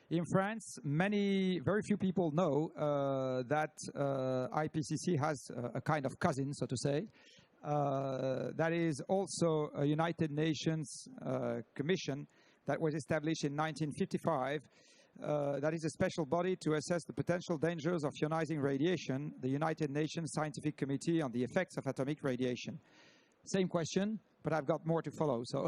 In France, very few people know that IPCC has a kind of cousin, so to say. That is also a United Nations commission that was established in 1955. That is a special body to assess the potential dangers of ionizing radiation, the United Nations Scientific Committee on the Effects of Atomic Radiation. Same question, but I've got more to follow. So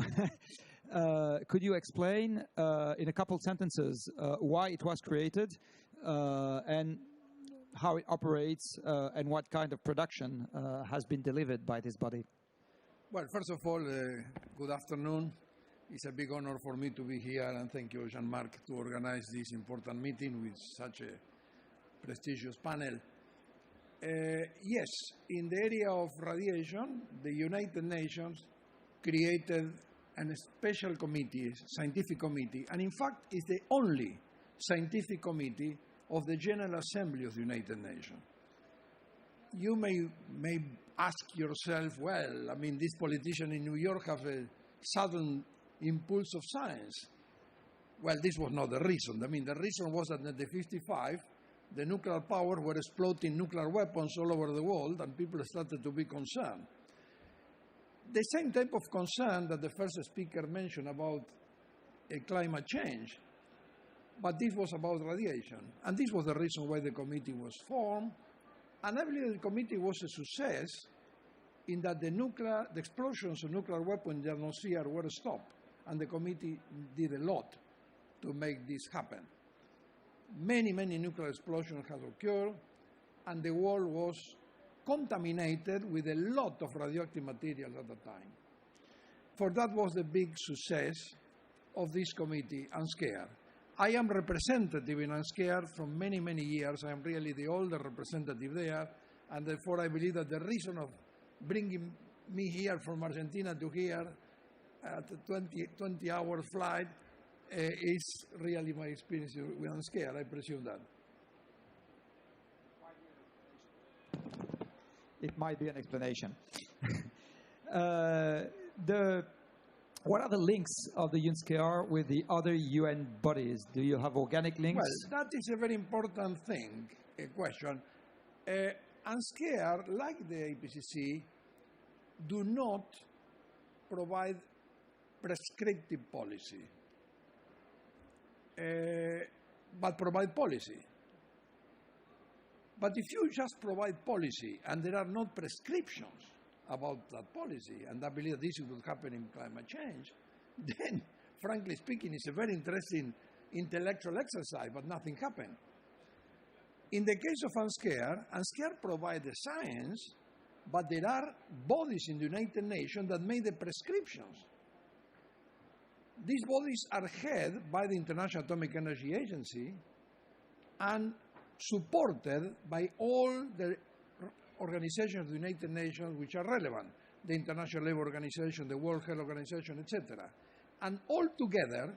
could you explain in a couple sentences why it was created and how it operates and what kind of production has been delivered by this body? Well, first of all, good afternoon. It's a big honor for me to be here, and thank you, Jean-Marc, to organize this important meeting with such a prestigious panel. Yes, in the area of radiation, the United Nations created a special committee, scientific committee, and in fact, it's the only scientific committee of the General Assembly of the United Nations. You may ask yourself, well, I mean, these politicians in New York have a sudden impulse of science. Well, this was not the reason. I mean, the reason was that in the 55, the nuclear powers were exploding nuclear weapons all over the world, and people started to be concerned. The same type of concern that the first speaker mentioned about climate change, but this was about radiation. And this was the reason why the committee was formed. And I believe the committee was a success in that the explosions of nuclear weapons in the atmosphere were stopped. And the committee did a lot to make this happen. Many nuclear explosions have occurred, and the world was contaminated with a lot of radioactive material at the time. For that was the big success of this committee, UNSCEAR. I am representative in UNSCEAR from many years. I am really the older representative there, and therefore I believe that the reason of bringing me here from Argentina to here at a 20-hour flight is really my experience with UNSCEAR. I presume that. It might be an explanation. What are the links of the UNSCEAR with the other UN bodies? Do you have organic links? Well, that is a very important question. UNSCEAR, like the IPCC, do not provide prescriptive policy, but provide policy. But if you just provide policy and there are no prescriptions about that policy, and I believe this will happen in climate change, then, frankly speaking, it's a very interesting intellectual exercise, but nothing happened. In the case of UNSCEAR, UNSCEAR provides the science, but there are bodies in the United Nations that make the prescriptions. These bodies are headed by the International Atomic Energy Agency and supported by all the organizations of the United Nations which are relevant, the International Labour Organization, the World Health Organization, etc. And all together,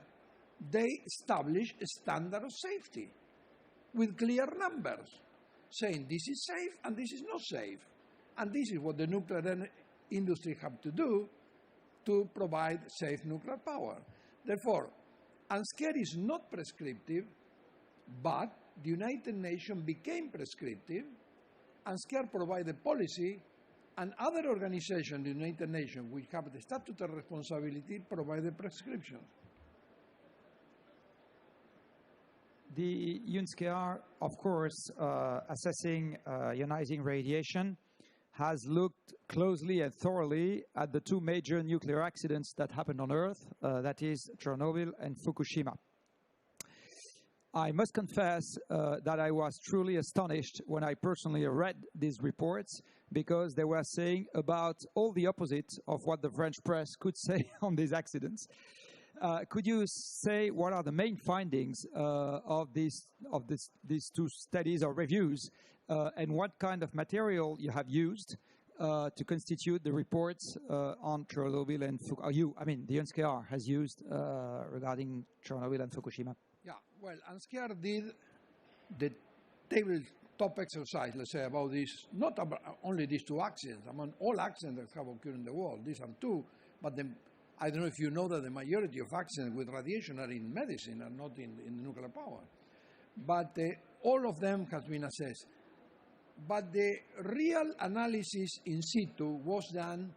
they establish a standard of safety with clear numbers, saying this is safe and this is not safe. And this is what the nuclear industry have to do to provide safe nuclear power. Therefore, UNSCEAR is not prescriptive, but the United Nations became prescriptive. UNSCEAR provides the policy, and other organizations in the United Nations which have the statutory responsibility provide the prescriptions. The UNSCEAR, of course, assessing ionizing radiation, has looked closely and thoroughly at the two major nuclear accidents that happened on Earth, that is Chernobyl and Fukushima. I must confess that I was truly astonished when I personally read these reports, because they were saying about all the opposite of what the French press could say on these accidents. Could you say what are the main findings of these two studies or reviews, and what kind of material you have used to constitute the reports on Chernobyl and Fukushima? The UNSCEAR has used regarding Chernobyl and Fukushima. Yeah, well, UNSCEAR did the tabletop exercise, let's say, about this, not about only these two accidents, among all accidents that have occurred in the world. These are two, but I don't know if you know that the majority of accidents with radiation are in medicine and not in nuclear power. But all of them has been assessed. But the real analysis in situ was done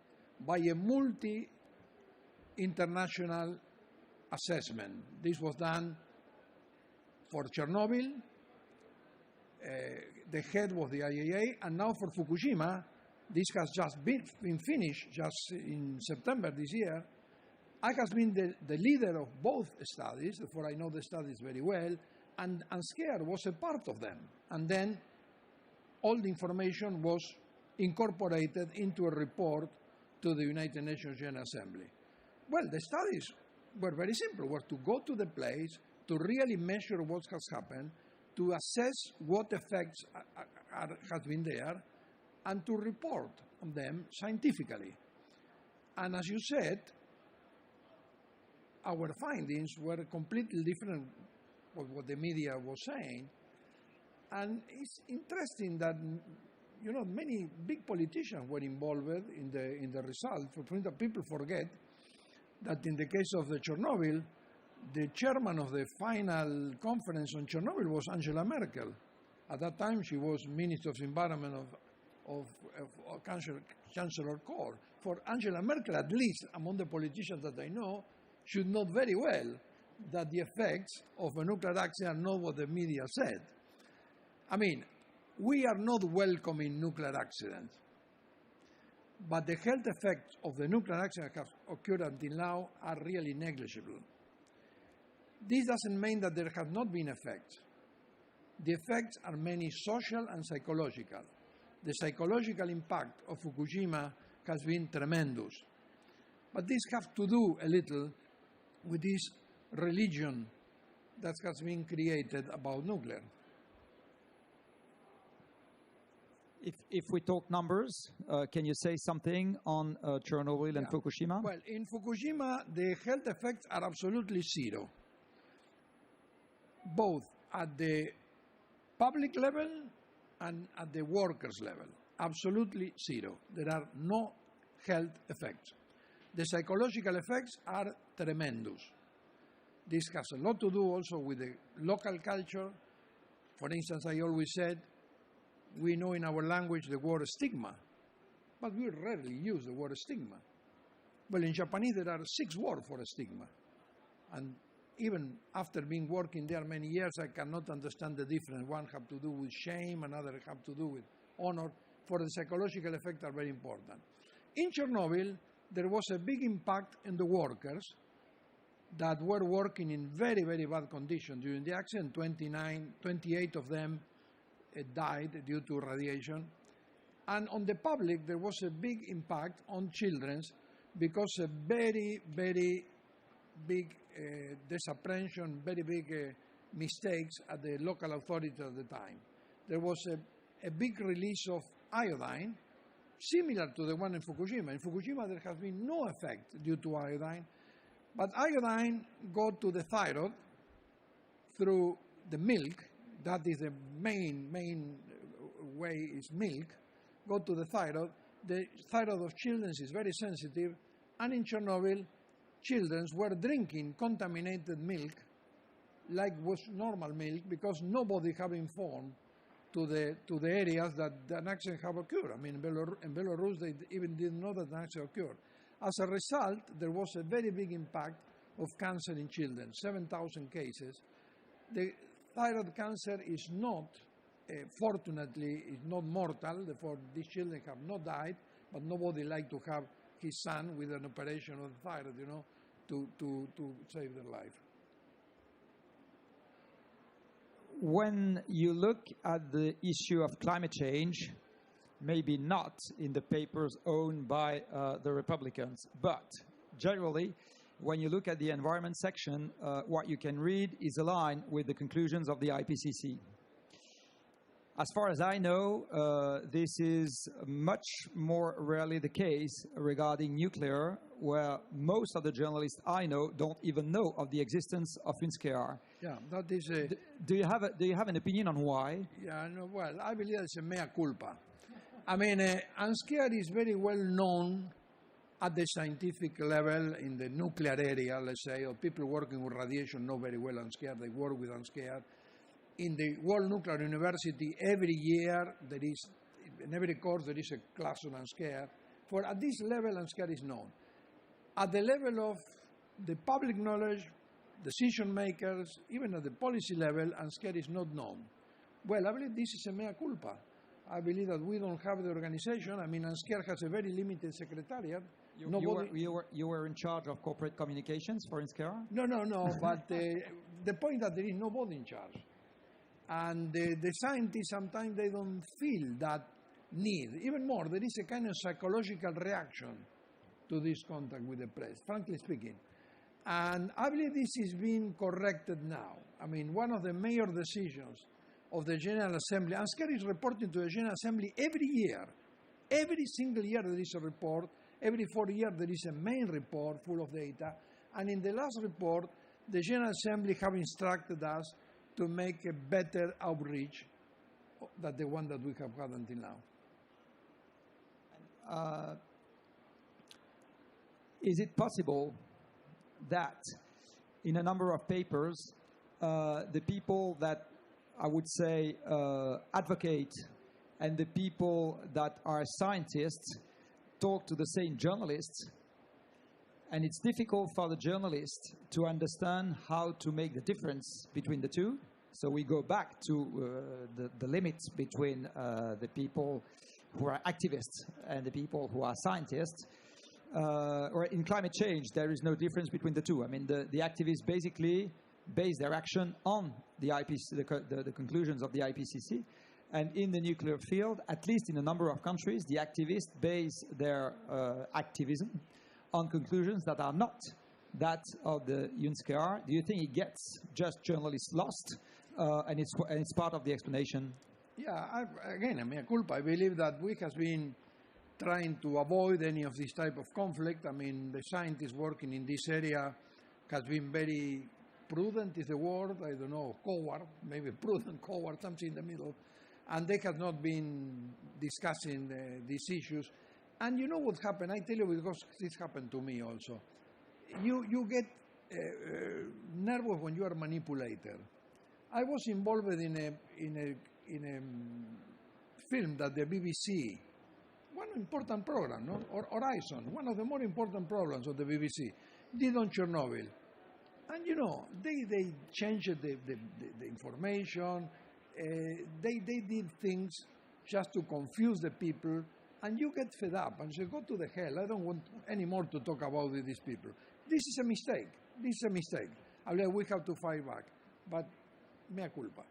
by a multi-international assessment. This was done for Chernobyl. The head was the IAEA, and now for Fukushima, this has just been finished just in September this year. I have been the leader of both studies, therefore I know the studies very well, and UNSCEAR was a part of them. And then all the information was incorporated into a report to the United Nations General Assembly. Well, the studies were very simple, were to go to the place, to really measure what has happened, to assess what effects has been there, and to report on them scientifically. And as you said, our findings were completely different from what the media was saying. And it's interesting that, you know, many big politicians were involved in the result. For instance, people forget that in the case of the Chernobyl, the chairman of the final conference on Chernobyl was Angela Merkel. At that time, she was Minister of Environment of Chancellor Kohl. For Angela Merkel, at least among the politicians that I know, should know very well that the effects of a nuclear accident are not what the media said. I mean, we are not welcoming nuclear accidents, but the health effects of the nuclear accident that have occurred until now are really negligible. This doesn't mean that there have not been effects. The effects are many social and psychological. The psychological impact of Fukushima has been tremendous. But this has to do a little with this religion that has been created about nuclear. If we talk numbers, can you say something on Chernobyl and Fukushima? Well, in Fukushima, the health effects are absolutely zero, both at the public level and at the workers' level. Absolutely zero. There are no health effects. The psychological effects are tremendous. This has a lot to do also with the local culture. For instance, I always said, we know in our language the word stigma, but we rarely use the word stigma. Well, in Japanese there are 6 words for a stigma. And even after being working there many years, I cannot understand the difference. One have to do with shame, another have to do with honor. For the psychological effects are very important. In Chernobyl, there was a big impact in the workers that were working in very, very bad conditions during the accident. 28 of them died due to radiation. And on the public, there was a big impact on children because a very, very big disapprehension, very big mistakes at the local authorities at the time. There was a big release of iodine, similar to the one in Fukushima. In Fukushima, there has been no effect due to iodine, but iodine go to the thyroid through the milk. That is the main way is milk. Go to the thyroid. The thyroid of children is very sensitive, and in Chernobyl, children were drinking contaminated milk like was normal milk because nobody had informed to the areas that an accident have occurred. I mean, in Belarus, they even didn't know that an accident occurred. As a result, there was a very big impact of cancer in children, 7,000 cases. The thyroid cancer is not, fortunately, is not mortal. Therefore, these children have not died, but nobody liked to have his son with an operation of the thyroid, you know, to save their life. When you look at the issue of climate change, maybe not in the papers owned by the Republicans, but generally, when you look at the environment section, what you can read is aligned with the conclusions of the IPCC. As far as I know, this is much more rarely the case regarding nuclear, where most of the journalists I know don't even know of the existence of UNSCEAR. Yeah, that is a... Do you have an opinion on why? Yeah, no, well, I believe it's a mea culpa. I mean, UNSCEAR is very well known at the scientific level in the nuclear area, let's say, or people working with radiation know very well UNSCEAR, they work with UNSCEAR. In the World Nuclear University, every year there is, in every course there is a class on UNSCEAR. For at this level, UNSCEAR is known. At the level of the public knowledge, decision makers, even at the policy level, UNSCEAR is not known. Well, I believe this is a mea culpa. I believe that we don't have the organization. I mean, UNSCEAR has a very limited secretariat. You were in charge of corporate communications for UNSCEAR? No, but the point that there is nobody in charge. And the scientists, sometimes they don't feel that need. Even more, there is a kind of psychological reaction to this contact with the press, frankly speaking. And I believe this is being corrected now. I mean, one of the major decisions of the General Assembly, UNSCEAR is reporting to the General Assembly every year. Every single year there is a report. Every 4 years there is a main report full of data. And in the last report, the General Assembly have instructed us to make a better outreach than the one that we have had until now. Is it possible that in a number of papers, the people that I would say advocate and the people that are scientists talk to the same journalists, and it's difficult for the journalist to understand how to make the difference between the two? So we go back to the limits between the people who are activists and the people who are scientists. Or in climate change, there is no difference between the two. I mean, the activists basically base their action on the the conclusions of the IPCC. And in the nuclear field, at least in a number of countries, the activists base their activism on conclusions that are not that of the UNSCEAR. Do you think it gets just journalists lost, and it's part of the explanation? Yeah, again, mea culpa. I believe that we have been trying to avoid any of this type of conflict. I mean, the scientists working in this area has been very prudent is the word, I don't know, coward, maybe prudent, coward, something in the middle. And they have not been discussing these issues. And you know what happened? I tell you because this happened to me also. You get nervous when you are manipulated. I was involved in a film that the BBC, one important program, no? Horizon, one of the more important programs of the BBC, did on Chernobyl. And you know, they changed the information. They did things just to confuse the people, and you get fed up and say, go to the hell, I don't want anymore to talk about these people. This is a mistake. This is a mistake. I mean, we have to fight back. But mea culpa.